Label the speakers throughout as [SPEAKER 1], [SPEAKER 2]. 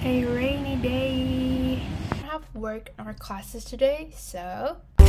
[SPEAKER 1] A rainy day. I have work in our classes today, so I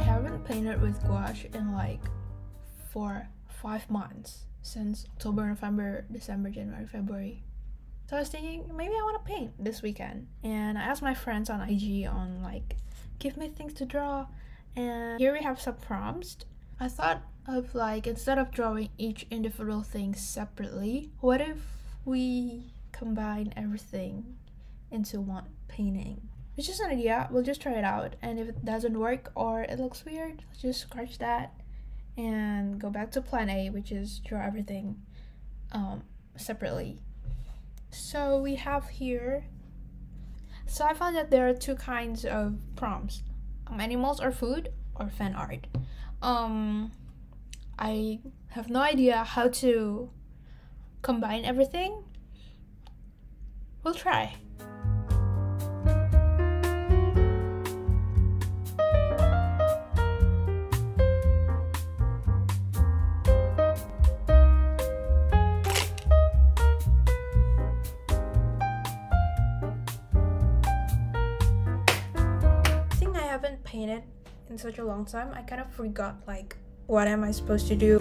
[SPEAKER 1] haven't painted with gouache in like 5 months, since October, November, December, January, February. So I was thinking maybe I want to paint this weekend, and I asked my friends on IG on like give me things to draw, and here we have some prompts. I thought of like, instead of drawing each individual thing separately, what if we combine everything into one painting? It's just an idea, we'll just try it out, and if it doesn't work or it looks weird, let's just scratch that and go back to plan A, which is draw everything separately. So we have here, so I found that there are two kinds of prompts, animals or food or fan art. I have no idea how to combine everything. We'll try. I think I haven't painted in such a long time. I kind of forgot like what am I supposed to do.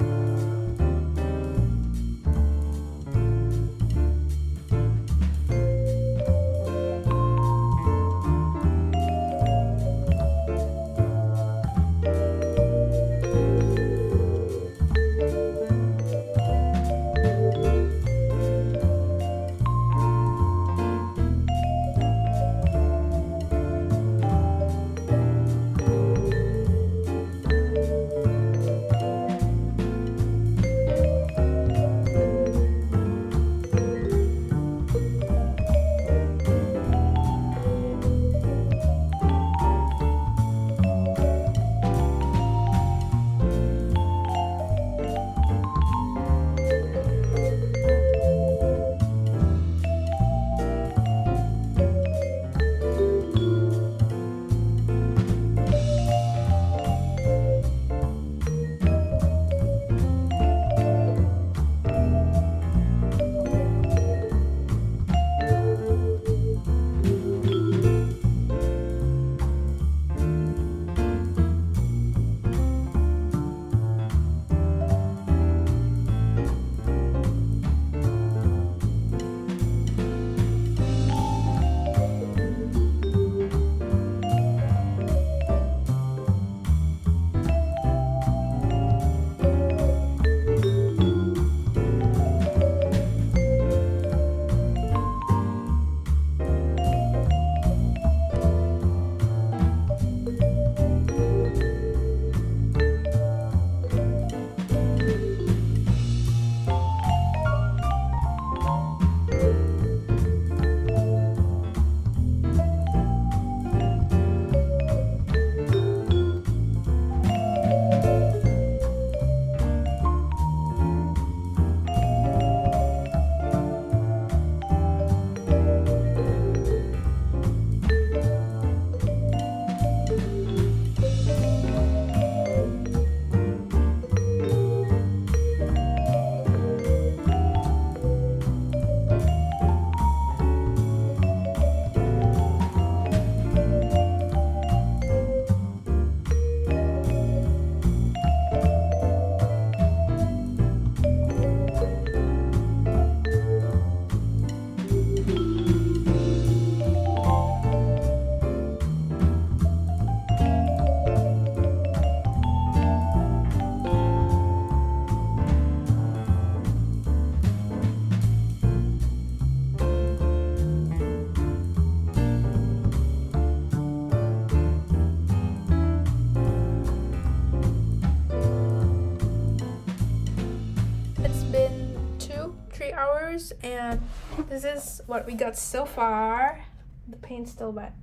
[SPEAKER 1] And this is what we got so far. The paint's still wet.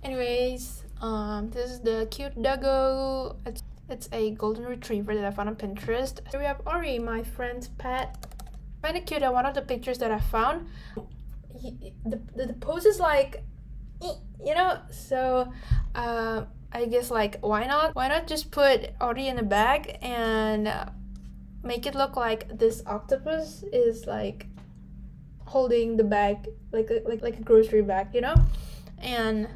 [SPEAKER 1] Anyways, this is the cute doggo. It's a golden retriever that I found on Pinterest. Here we have Ori, my friend's pet. I find it cute. One of the pictures that I found, the pose is like, you know, so I I guess like why not just put Ori in a bag and make it look like this octopus is like holding the bag like a grocery bag, you know? And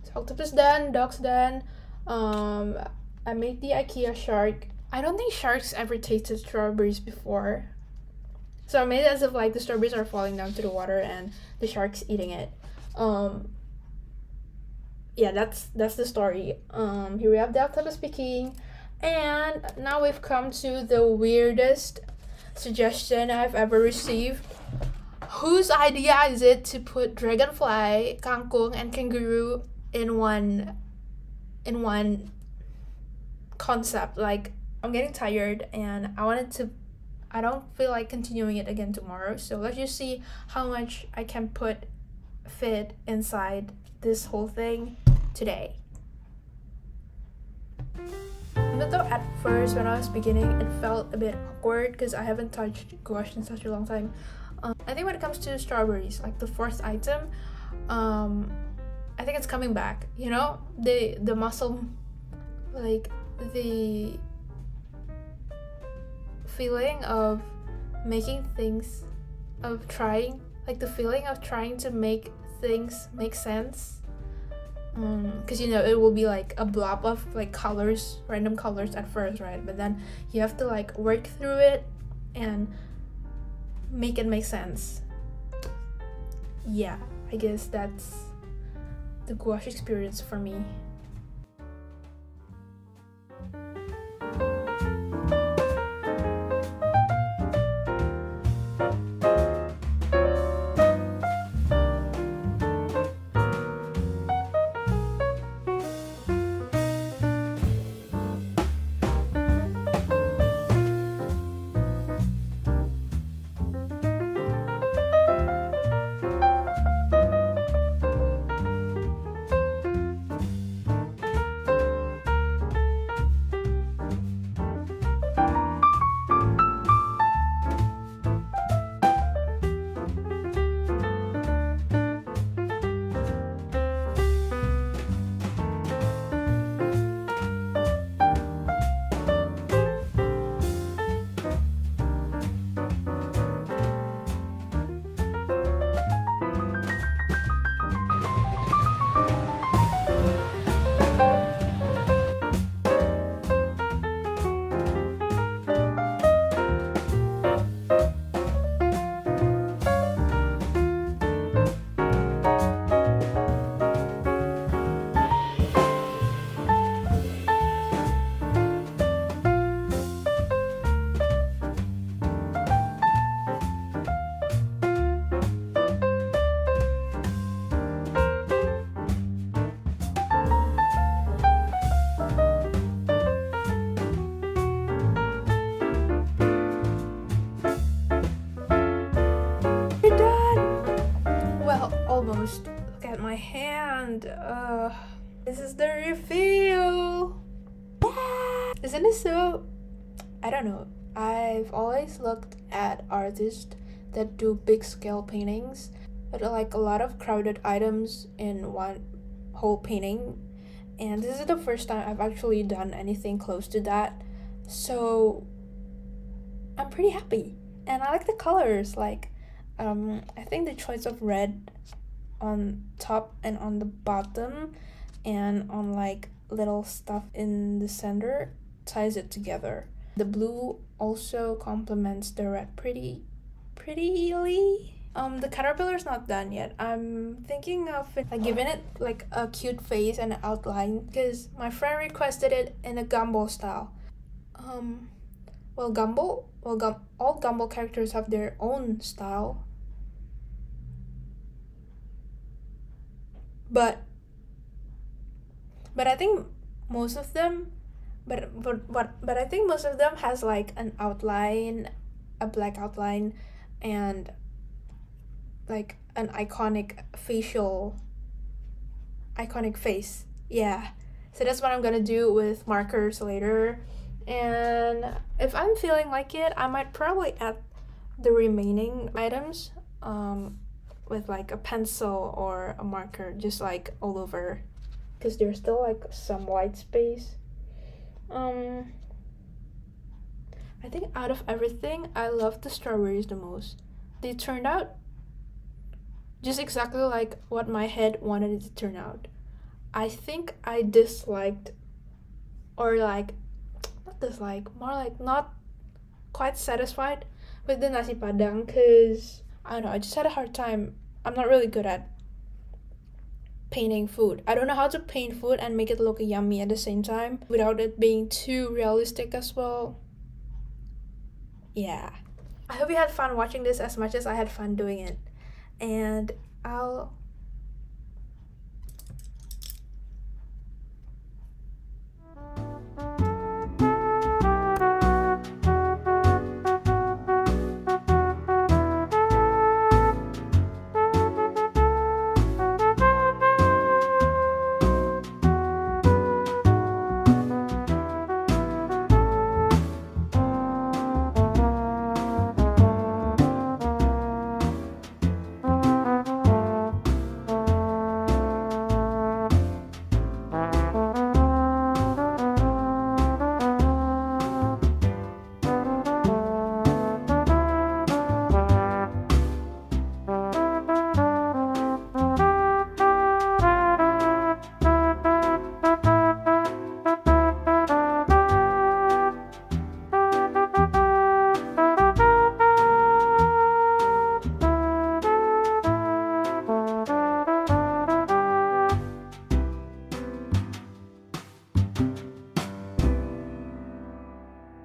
[SPEAKER 1] so octopus done, dog's done. I made the IKEA shark. I don't think sharks ever tasted strawberries before, so I made it as if like the strawberries are falling down to the water and the shark's eating it. Yeah, that's the story. Here we have the octopus speaking, and now we've come to the weirdest suggestion I've ever received. Whose idea is it to put dragonfly, kangkung, and kangaroo in one concept? Like, I'm getting tired and I don't feel like continuing it again tomorrow, so let's just see how much I can fit inside this whole thing today. Even though at first when I was beginning it felt a bit awkward because I haven't touched gouache in such a long time, I think when it comes to strawberries, like the fourth item, I think it's coming back, you know? The muscle, like the feeling of making things, of trying, like the feeling of trying to make things make sense, because you know it will be like a blob of like colors, random colors at first, right? But then you have to like work through it and make it make sense. Yeah, I guess that's the gouache experience for me. Almost. Look at my hand. This is the reveal. Isn't it so? I don't know. I've always looked at artists that do big scale paintings, but like a lot of crowded items in one whole painting, and this is the first time I've actually done anything close to that, so I'm pretty happy. And I like the colors. Like I think the choice of red on top and on the bottom and on like little stuff in the center ties it together. The blue also complements the red prettily. The caterpillar's not done yet. I'm thinking of like giving it like a cute face and an outline because my friend requested it in a gumball style. All gumball characters have their own style. But I think most of them I think most of them has like an outline, a black outline, and like an iconic face. Yeah, so that's what I'm gonna do with markers later, and if I'm feeling like it, I might probably add the remaining items with like a pencil or a marker, just like all over, because there's still like some white space. I think out of everything, I love the strawberries the most. They turned out just exactly like what my head wanted it to turn out. I think I disliked, or like, not dislike, more like not quite satisfied with the nasi padang, because I don't know, I just had a hard time. I'm not really good at painting food. I don't know how to paint food and make it look yummy at the same time without it being too realistic as well. Yeah. I hope you had fun watching this as much as I had fun doing it. And I'll